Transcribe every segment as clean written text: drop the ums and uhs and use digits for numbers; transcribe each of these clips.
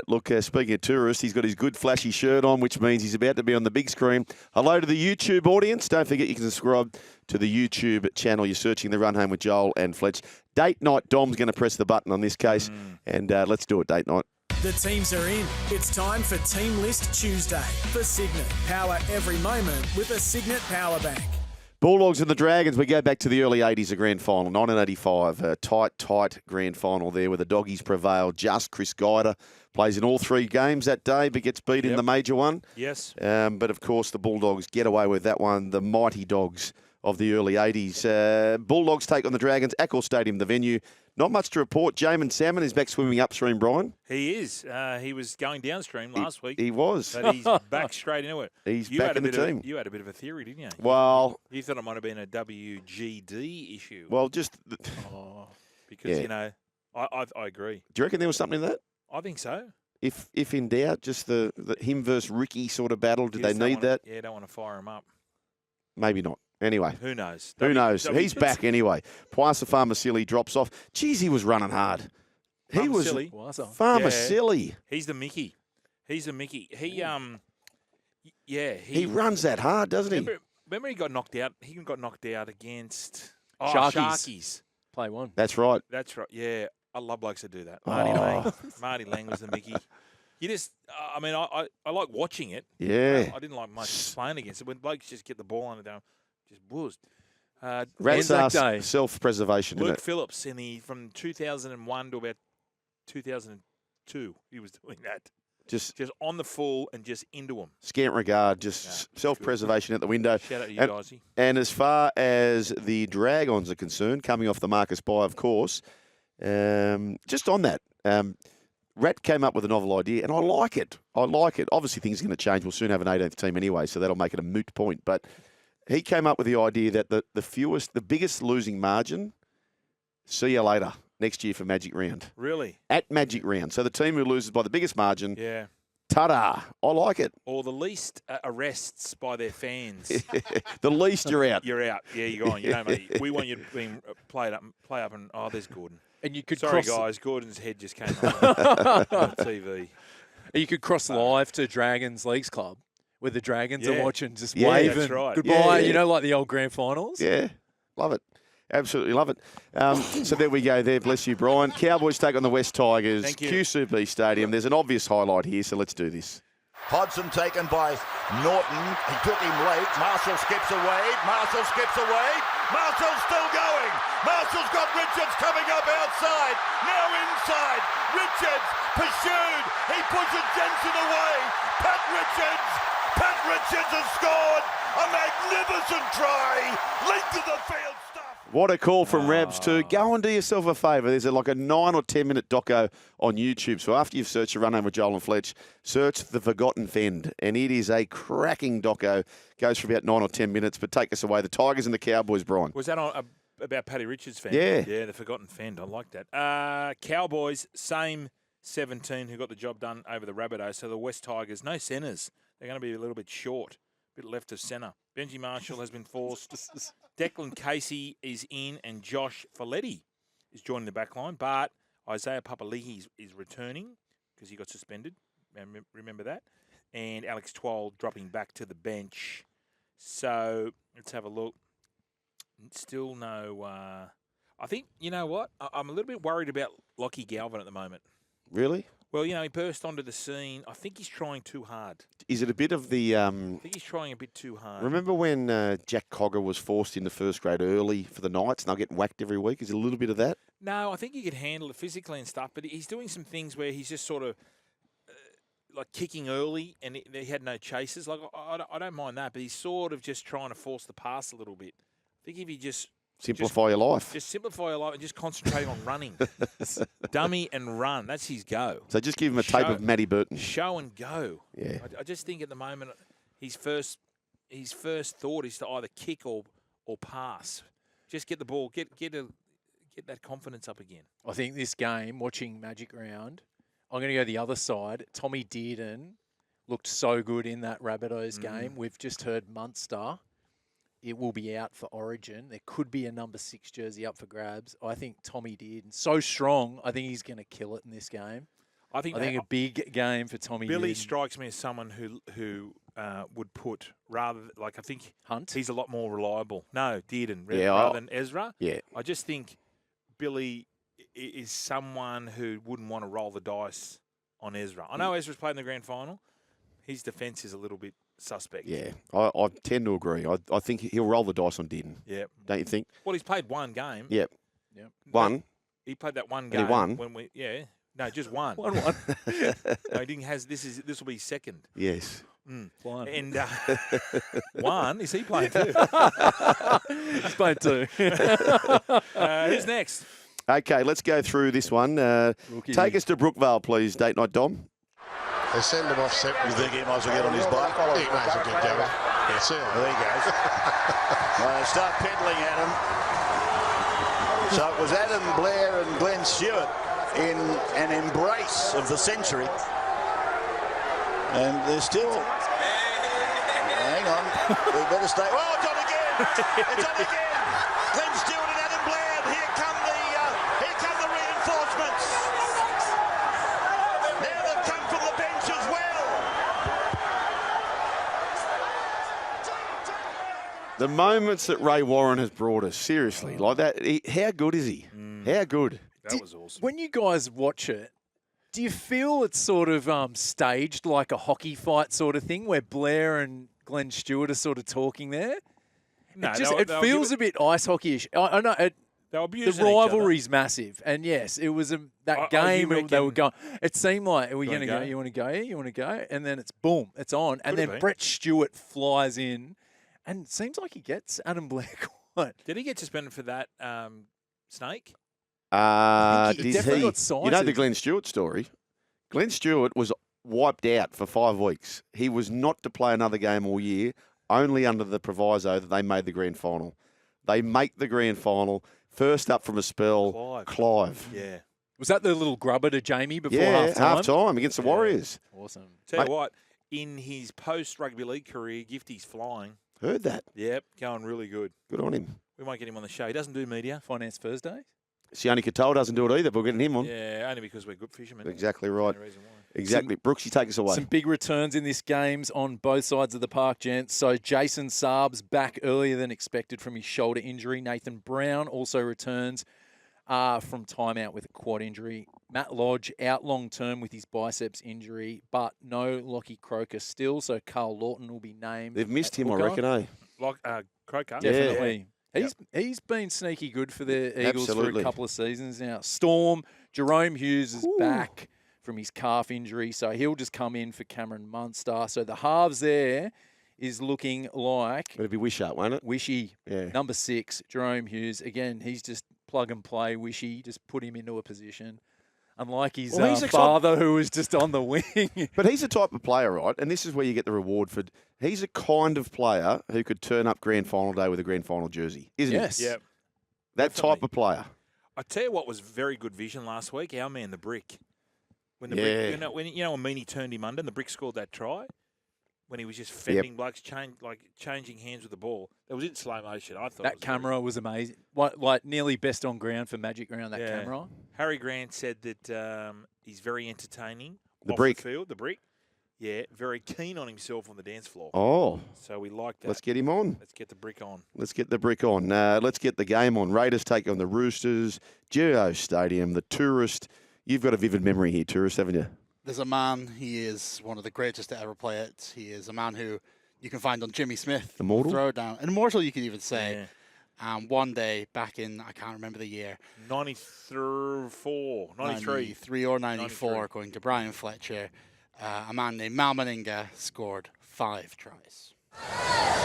Look, speaking of tourists, he's got his good flashy shirt on, which means he's about to be on the big screen. Hello to the YouTube audience. Don't forget you can subscribe to the YouTube channel. You're searching The Run Home with Joel and Fletch. Date night, Dom's going to press the button on this case, and let's do it, date night. The teams are in. It's time for Teamlist Tuesday for Signet. Power every moment with a Signet power bank. Bulldogs and the Dragons, we go back to the early 80s, a grand final, 1985. A tight grand final there where the Doggies prevailed. Just Chris Guyder plays in all three games that day but gets beat in the major one. Yes. But, of course, the Bulldogs get away with that one. The mighty Dogs of the early 80s. Bulldogs take on the Dragons. Accor Stadium, the venue. Not much to report. Jamin Salmon is back swimming upstream, Brian. He is. He was going downstream last week. He was. But he's back straight into it. He's back in the team. You had a bit of a theory, didn't you? Well, you thought it might have been a WGD issue. Well, just... because, you know, I agree. Do you reckon there was something in that? I think so. If in doubt, just the him versus Ricky sort of battle, did they need that? Yeah, don't want to fire him up. Maybe not. Anyway. Who knows? Who knows? He's back anyway. Puasa Farmasili drops off. Jeez, he was running hard. He was Farmasili. He's the Mickey. He he runs that hard, doesn't he? Remember he got knocked out? He got knocked out against Sharkies. Play one. That's right. That's right. Yeah. I love blokes that do that. Marty Lang was the Mickey. You just, I mean, I like watching it. Yeah. I didn't like much playing against it. When blokes just get the ball under them, just buzzed. Rat's self-preservation, Luke Phillips from 2001 to about 2002, he was doing that. Just on the full and just into them. Scant regard, self-preservation at the window. Shout out to you guys. And as far as the Dragons are concerned, coming off the Marcus bye, of course, just on that, Rat came up with a novel idea, and I like it. Obviously, things are going to change. We'll soon have an 18th team anyway, so that'll make it a moot point. But he came up with the idea that the biggest losing margin, see you later next year for Magic Round. Really? At Magic Round. So the team who loses by the biggest margin, ta-da, I like it. Or the least arrests by their fans. The least you're out. You're out. Yeah, you're gone. You know, mate, we want you to play up, and there's Gordon. And you could Sorry, guys, Gordon's head just came on TV. You could cross live to Dragons Leagues Club where the Dragons are watching, just Yeah, waving that's right. goodbye. You know, like the old grand finals. Yeah, love it. Absolutely love it. So there we go there. Bless you, Brian. Cowboys take on the West Tigers. Thank you. QCB Stadium. There's an obvious highlight here, so let's do this. Hodgson taken by Norton. He took him late. Marshall skips away. Marshall's still going. Marshall's got Richards coming up outside. Now inside. Richards pursued. He pushes Jensen away. Pat Richards has scored. A magnificent try. Length of the field stuff. What a call from Rabs too. Go and do yourself a favour. There's like a 9 or 10 minute doco on YouTube. So after you've searched the Run Home with Joel and Fletch, search The Forgotten Fend. And it is a cracking doco. Goes for about 9 or 10 minutes. But take us away. The Tigers and the Cowboys, Brian. Was that on about Paddy Richards' Fend? Yeah. Yeah, The Forgotten Fend. I like that. Cowboys, same 17 who got the job done over the Rabbitohs. So the West Tigers, no centres. They're going to be a little bit short. Bit left of centre. Benji Marshall has been forced. Declan Casey is in, and Josh Folletti is joining the back line. But Isaiah Papali'i is returning because he got suspended. Remember that? And Alex Twal dropping back to the bench. So let's have a look. Still no. I think, you know what? I'm a little bit worried about Lockie Galvin at the moment. Really? Well, you know, he burst onto the scene. I think he's trying too hard. Is it a bit of the... I think he's trying a bit too hard. Remember when Jack Cogger was forced into first grade early for the Knights and they'll get whacked every week? Is it a little bit of that? No, I think he could handle it physically and stuff, but he's doing some things where he's just sort of like kicking early and he had no chases. Like I don't mind that, but he's sort of just trying to force the pass a little bit. I think if he just... Simplify your life. Just simplify your life and just concentrating on running. Dummy and run. That's his go. So just give him a tape of Matty Burton. Show and go. Yeah. I just think at the moment his first thought is to either kick or pass. Just get the ball. Get that confidence up again. I think this game, watching Magic Round, I'm going to go the other side. Tommy Dearden looked so good in that Rabbitohs game. We've just heard Munster. It will be out for Origin. There could be a number 6 jersey up for grabs. I think Tommy Dearden, so strong, I think he's going to kill it in this game. I think a big game for Tommy Billy Dearden. strikes me as someone who would put rather like I think Hunt. he's a lot more reliable. No, Dearden Yeah, rather than Ezra. Yeah. I just think Billy is someone who wouldn't want to roll the dice on Ezra. I know Ezra's played in the grand final. His defence is a little bit suspect. Yeah, I tend to agree. I think he'll roll the dice on Dearden. Yeah. Don't you think? Well, he's played one game. Yep. Yep. One. He played that one And game he won? when we no, just one. 1-1. No, he didn't this will be second. Yes. One. And one is he playing too? He's played 2. Who's next? Okay, let's go through this one. Take us to Brookvale, please, Date Night Dom. They send him off set. You think he might as well get on his bike? He might as well get going. Yeah, see him. There he goes. They start peddling at him. So it was Adam Blair and Glenn Stewart in an embrace of the century. And they're still... Hang on. We better stay... Oh, it's on again! It's on again! Glenn Stewart and Adam Blair. And here come the reinforcements. Now they've come from the bench as well. The moments that Ray Warren has brought us, seriously, like that. How good is he? How good? That was awesome. When you guys watch it, do you feel it's sort of staged like a hockey fight sort of thing where Blair and Glenn Stewart are sort of talking there? No, It feels a bit ice hockey-ish. I know they were abusing the each other. rivalry's massive, and yes, it was that you game. They were reckon- going. It seemed like, are we going to Wanna go? go? You want to go? You want to go? And then it's boom, it's on, and Could have then been. Brett Stewart flies in, and it seems like he gets Adam Blair quite. Did he get suspended for that snake? I think he Did definitely he? got You know the cited. Glenn Stewart story? Glenn Stewart was wiped out for 5 weeks. He was not to play another game all year, only under the proviso that they made the grand final. They make the grand final. First up from a spell, Clive. Yeah. Was that the little grubber to Jamie before Yeah, half time? half time against the Warriors. Awesome. Tell Mate. you what, in his post-rugby league career, Gifty's flying. Heard that. Yep, going really good. Good on him. We might get him on the show. He doesn't do media. Finance Thursday. Sione Katoa doesn't do it either, but we're getting him on. Yeah, only because we're good fishermen. Exactly right. No reason why. Exactly. Brooksy, take us away. Some big returns in this games on both sides of the park, gents. So Jason Saab's back earlier than expected from his shoulder injury. Nathan Brown also returns from timeout with a quad injury. Matt Lodge out long term with his biceps injury, but no Lockie Croker still. So Carl Lawton will be named. They've missed him, I hooker. reckon, eh? Like Croker. Definitely. He's been sneaky good for the Eagles for Absolutely. a couple of seasons now. Storm, Jerome Hughes is back from his calf injury, so he'll just come in for Cameron Munster. So the halves there is looking like It'll be Wishart, won't it? Wishy, Yeah. number 6, Jerome Hughes. Again, he's just plug and play Wishy, just put him into a position. Unlike his Well, he's father, who was just on the wing. But he's a type of player, right? And this is where you get the reward for. He's a kind of player who could turn up grand final day with a grand final jersey, isn't Yes. he? Yep. That Definitely. type of player. I tell you what was very good vision last week. Our man, the Brick. When the Yeah. Brick, when Meany turned him under and the Brick scored that try, when he was just fending blokes, changing hands with the ball. That was in slow motion. I thought That it was camera was amazing. Like nearly best on ground for Magic Round, that Yeah. camera. Harry Grant said that he's very entertaining. The off Brick. the field, the Brick. Yeah, very keen on himself on the dance floor. Oh, So we like that. let's get him on. Let's get the Brick on. Let's get the brick on. Let's get the game on. Raiders take on the Roosters. Geo Stadium, the Tourist. You've got a vivid memory here, Tourist, haven't you? There's a man, he is one of the greatest to ever play it. He is a man who you can find on Jimmy Smith. Immortal? Throw down. Immortal, you could even say. Yeah. One day back in, I can't remember the year, 93. 93 or 94, 93. going to Brian Fletcher, a man named Mal Meninga scored 5 tries.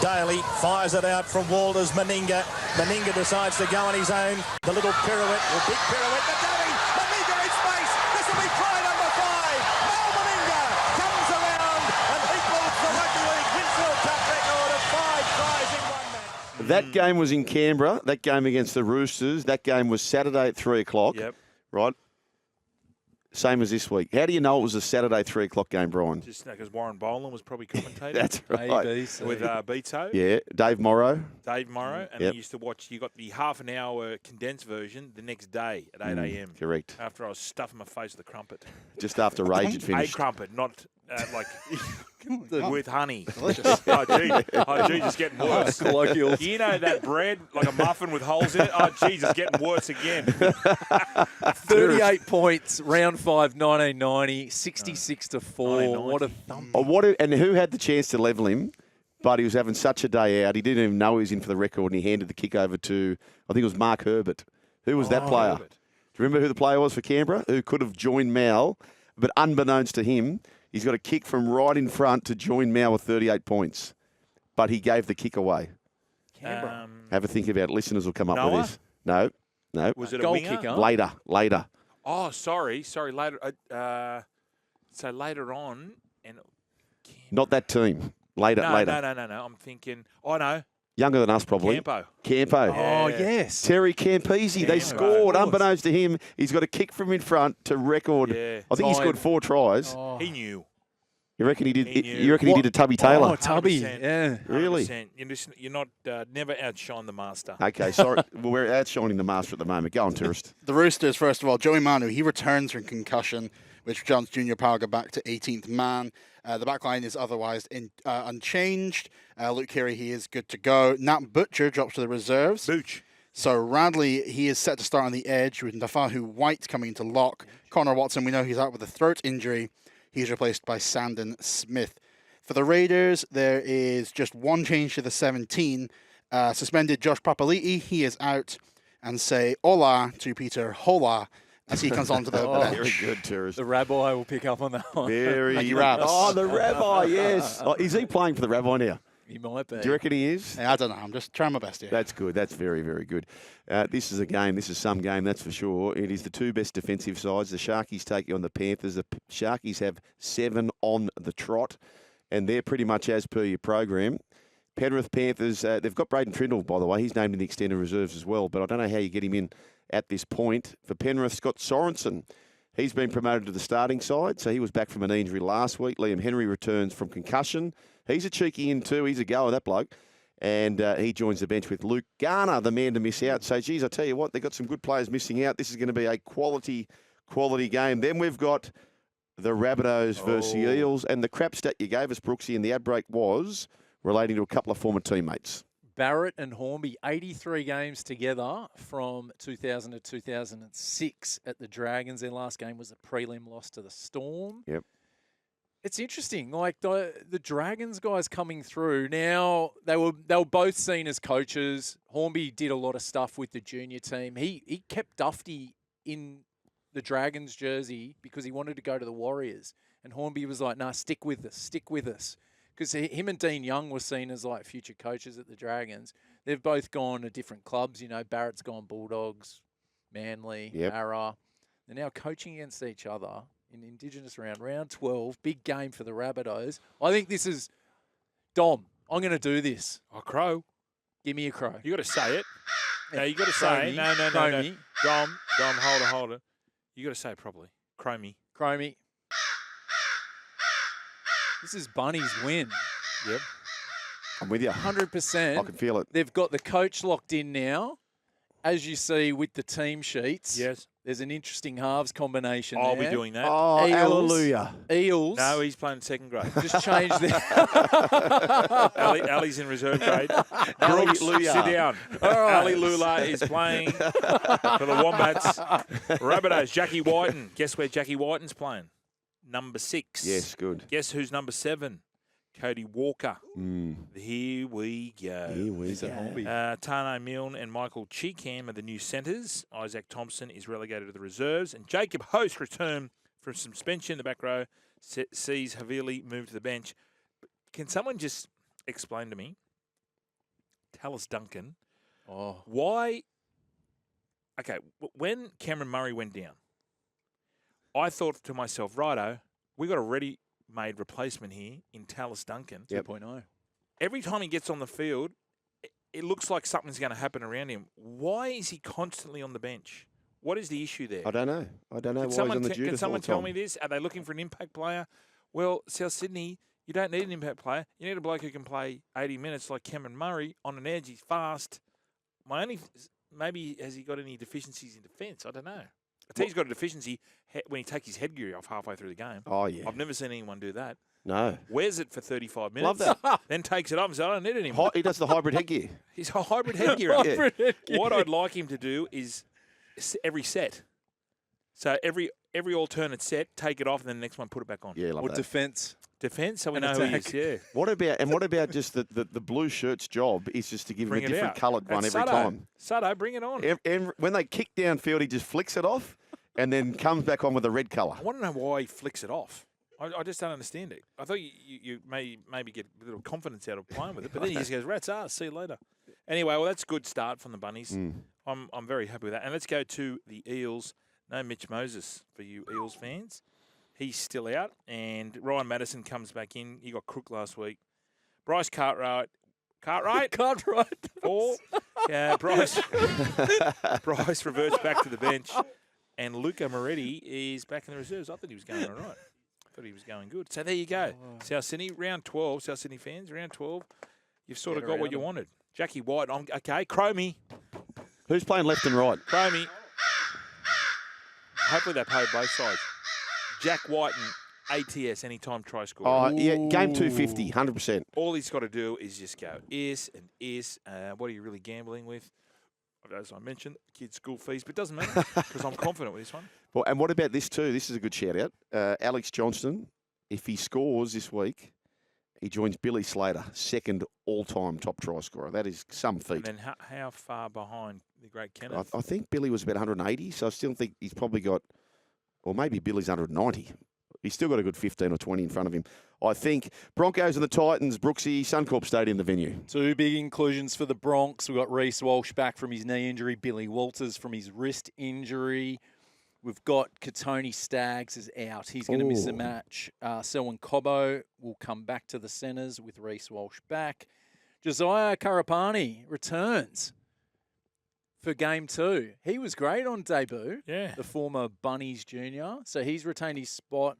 Daly fires it out from Walters. Meninga decides to go on his own. The little pirouette, or big pirouette. But Daly, Meninga in space. This will be try number 5. Mal Meninga comes around and equals the Rugby League Winx World Cup record of 5 tries in one match. That game was in Canberra. That game against the Roosters. That game was Saturday at 3 o'clock. Yep. Right? Same as this week. How do you know it was a Saturday 3 o'clock game, Brian? Just because Warren Boland was probably commentating. That's right. ABC. With Beto. Yeah, Dave Morrow. Dave Morrow. And then you used to watch, you got the half an hour condensed version the next day at 8 a.m. Correct. After I was stuffing my face with a crumpet. Just after Rage had A finished. crumpet, not like Oh. with honey. Delicious. Oh, gee, just getting worse. Colloquial. You know that bread, like a muffin with holes in it? Oh, geez, it's getting worse again. 38 points, round 5, 1990, 66 to 4. What a thump. And who had the chance to level him? But he was having such a day out. He didn't even know he was in for the record, and he handed the kick over to, I think it was Mark Herbert. Who was that player? Herbert. Do you remember who the player was for Canberra? Who could have joined Mal, but unbeknownst to him, he's got a kick from right in front to join Mal with 38 points. But he gave the kick away. Canberra. Have a think about it. Listeners will come up Noah? with this. No. Was it a Goal winger? kicker. Later. Oh, sorry, later. So later on, and Not that team. Later. no. I'm thinking. Oh no, Younger than us, probably. Campo. Campo. Oh, Yeah. yes. Terry Campese. They Campo. scored. Of course. Unbeknownst to him, he's got a kick from in front to record. Yeah. I think he scored 4 tries. Oh, He knew. You reckon he did? He knew. You reckon he did a Tubby Taylor? Oh, Tubby. 100%. Yeah. Really? 100%. You're not never outshine the master. Okay, sorry. Well, we're outshining the master at the moment. Go on, tourist. The Roosters, first of all, Joey Manu, he returns from concussion, which jumps Junior Pauga back to 18th man. The back line is otherwise unchanged. Luke Keary, he is good to go. Nat Butcher drops to the reserves. Booch. So Radley, he is set to start on the edge with Nafahu White coming into lock. Connor Watson, we know he's out with a throat injury. He's replaced by Sandon Smith. For the Raiders, there is just one change to the 17. Suspended Josh Papali'i, he is out. And say hola to Peter Hola as he comes onto the bench. Very good, tourist. The rabbi will pick up on that one. Very Thank you, Rabs. Oh, the rabbi, yes. Oh, is he playing for the rabbi now? He might be. Do you reckon he is? I don't know. I'm just trying my best here. That's good. That's very, very good. This is a game. This is some game, that's for sure. It is the two best defensive sides. The Sharkies taking on the Panthers. The Sharkies have 7 on the trot, and they're pretty much as per your program. Penrith Panthers, they've got Braden Trindle, by the way. He's named in the extended reserves as well, but I don't know how you get him in at this point. For Penrith, Scott Sorensen. He's been promoted to the starting side, so he was back from an injury last week. Liam Henry returns from concussion. He's a cheeky in too. He's a goer, that bloke. And he joins the bench with Luke Garner, the man to miss out. So, geez, I tell you what, they've got some good players missing out. This is going to be a quality game. Then we've got the Rabbitohs versus the Eels. And the crap stat you gave us, Brooksy, in the ad break was relating to a couple of former teammates. Barrett and Hornby, 83 games together from 2000 to 2006 at the Dragons. Their last game was a prelim loss to the Storm. Yep. It's interesting, like the Dragons guys coming through. Now they were both seen as coaches. Hornby did a lot of stuff with the junior team. He kept Dufty in the Dragons jersey because he wanted to go to the Warriors. And Hornby was like, nah, stick with us. Because him and Dean Young were seen as like future coaches at the Dragons. They've both gone to different clubs. You know, Barrett's gone Bulldogs, Manly, Ara. They're now coaching against each other in Indigenous round 12. Big game for the Rabbitohs. I think this is, Dom, I'm going to do this. Oh, crow. Give me a crow. You got to say it. No, you got to say Cromie. no. Cromie. Dom, hold it. You got to say it properly. Cromie. Cromie. This is Bunny's win. Yep. I'm with you. 100%. I can feel it. They've got the coach locked in now. As you see with the team sheets, Yes. there's an interesting halves combination I'll there. be doing that. Oh, Eels. hallelujah. Eels. No, he's playing second grade. Just change the. Ali's in reserve grade. Brooks, Lula. sit down. Ali Lula is playing for the Wombats. Rabbitohs, Jackie Whiten. Guess where Jackie Whiten's playing? Number 6. Yes, good. Guess who's number 7? Cody Walker. Here we go. Here we go. Tano Milne and Michael Cheekham are the new centres. Isaac Thompson is relegated to the reserves. And Jacob Host returned from suspension in the back row. Sees Havili move to the bench. Can someone just explain to me, Tallis Duncan, why... Okay, when Cameron Murray went down, I thought to myself, righto, we got a ready-made replacement here in Tallis Duncan. 2.0. Every time he gets on the field, it looks like something's going to happen around him. Why is he constantly on the bench? What is the issue there? I don't know. I don't know Can why he's someone, on the can Judith all someone the tell time. me this? Are they looking for an impact player? Well, South Sydney, you don't need an impact player. You need a bloke who can play 80 minutes like Cameron Murray on an edge. He's fast. Maybe has he got any deficiencies in defence? I don't know. I tell you, he's got a deficiency when he takes his headgear off halfway through the game. Oh, yeah. I've never seen anyone do that. No. Wears it for 35 minutes. Love that. Then takes it off and says, I don't need it anymore. He does the hybrid headgear. He's a hybrid headgear. Hybrid headgear. What I'd like him to do is every set. So every alternate set, take it off, and then the next one, put it back on. Yeah, love Or that. defence. Defence, so we And know who he attack. is. Yeah. What about just the blue shirt's job is just to give Bring him a it different out. coloured one That's every Sutto. time. Sutto, bring it on. When they kick downfield, he just flicks it off and then comes back on with a red colour. I want to know why he flicks it off. I just don't understand it. I thought you maybe get a little confidence out of playing with it, but then he just goes, "Rats ass, see you later." Anyway, well, that's a good start from the Bunnies. I'm very happy with that. And let's go to the Eels. No Mitch Moses for you Eels fans. He's still out, and Ryan Madison comes back in. He got crook last week. Bryce Cartwright. Four. Yeah, Bryce reverts back to the bench. And Luca Moretti is back in the reserves. I thought he was going all right. I thought he was going good. So there you go. South Sydney, round 12. South Sydney fans, round 12. You've sort of Get got what around you them. wanted. Jackie White, okay. Cromie. Who's playing left and right? Cromie. Hopefully they play both sides. Jack White and ATS, anytime try scorer. Oh, yeah, game 250, 100%. All he's got to do is just go is and is. What are you really gambling with? As I mentioned, kids' school fees, but it doesn't matter because I'm confident with this one. Well, and what about this too? This is a good shout out. Alex Johnston, if he scores this week, he joins Billy Slater, second all-time top try scorer. That is some feat. And then how far behind the great Kenneth? I think Billy was about 180, so I still think he's probably got, or maybe Billy's 190. He's still got a good 15 or 20 in front of him. I think Broncos and the Titans, Brookesy, Suncorp Stadium, the venue. Two big inclusions for the Bronx. We've got Reece Walsh back from his knee injury, Billy Walters from his wrist injury. We've got Katoni Staggs is out. He's going to miss the match. Selwyn Cobbo will come back to the centres with Reece Walsh back. Josiah Karapani returns for game 2. He was great on debut. Yeah. The former Bunnies junior. So he's retained his spot.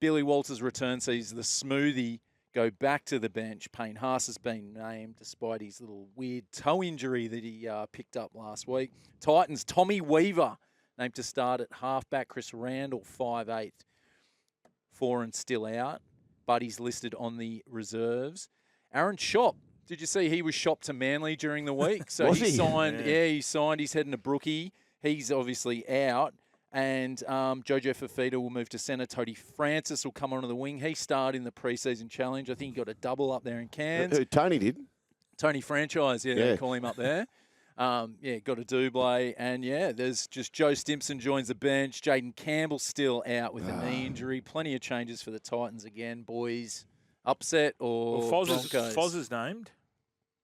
Billy Walters returns, so he's the smoothie. Go back to the bench. Payne Haas has been named despite his little weird toe injury that he picked up last week. Titans, Tommy Weaver named to start at halfback. Chris Randall, 5'8". Foreign still out, but he's listed on the reserves. Aaron Schopp. Did you see he was shopped to Manly during the week? So Was he he? signed. Yeah, he signed. He's heading to Brookie. He's obviously out. And Jojo Fafita will move to centre. Tony Francis will come onto the wing. He starred in the preseason challenge. I think he got a double up there in Cairns. Who Tony did. Tony Franchise, yeah, Yeah. they call him up there. Got a double. And, there's just Joe Stimson joins the bench. Jaden Campbell still out with a knee injury. Plenty of changes for the Titans again, boys. Upset or Well, Broncos? Foz is named.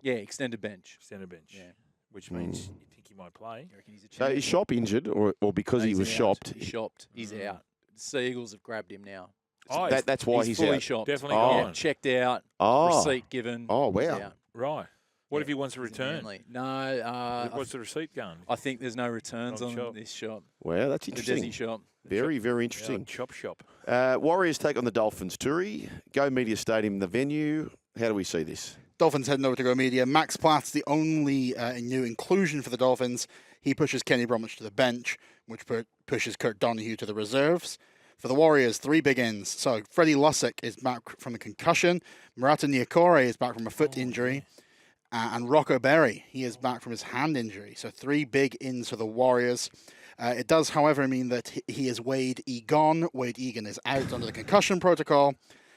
Yeah, extended bench. Extended bench. Yeah. Which means you think he might play. You reckon he's a So chance? is Shop injured or because he He's was out. shopped? He's shopped. He's out. The Seagulls have grabbed him now. Oh, That's why he's fully out. shopped. definitely Oh. gone. Checked out. Oh. Receipt given. Oh, he's wow. out. Right. What if he wants to He's at return? Manly. No, What's the receipt going? I think there's no returns On on shop. this shop. Wow, that's The interesting. Desi shop. Very, very Yeah, interesting. chop shop. Warriors take on the Dolphins. Turi, Go Media Stadium, the venue. How do we see this? Dolphins heading over to Go Media. Max Platt's the only new inclusion for the Dolphins. He pushes Kenny Bromwich to the bench, which pushes Kurt Donahue to the reserves. For the Warriors, 3 big ins. So Freddie Lussick is back from a concussion. Murata Niokore is back from a foot injury. And Rocco Berry, he is back from his hand injury. So 3 big ins for the Warriors. It does, however, mean that he is Wade Egan. Wade Egan is out under the concussion protocol.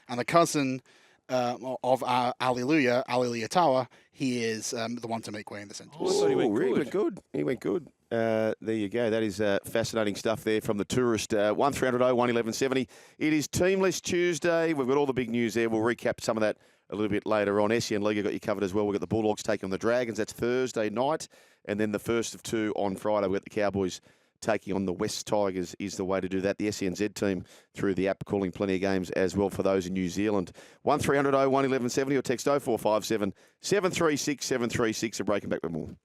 And the cousin of Alleluia Tower, he is the one to make way in the centre. I thought he went really good. went good. He went good. There you go. That is fascinating stuff there from the tourist. 1300 11170. It is Teamlist Tuesday. We've got all the big news there. We'll recap some of that a little bit later on. SEN League got you covered as well. We've got the Bulldogs taking on the Dragons. That's Thursday night. And then the first of 2 on Friday. We've got the Cowboys taking on the West Tigers is the way to do that. The SENZ team through the app calling plenty of games as well for those in New Zealand. 1300 11170 or text 0457 736 736. A break and back with more.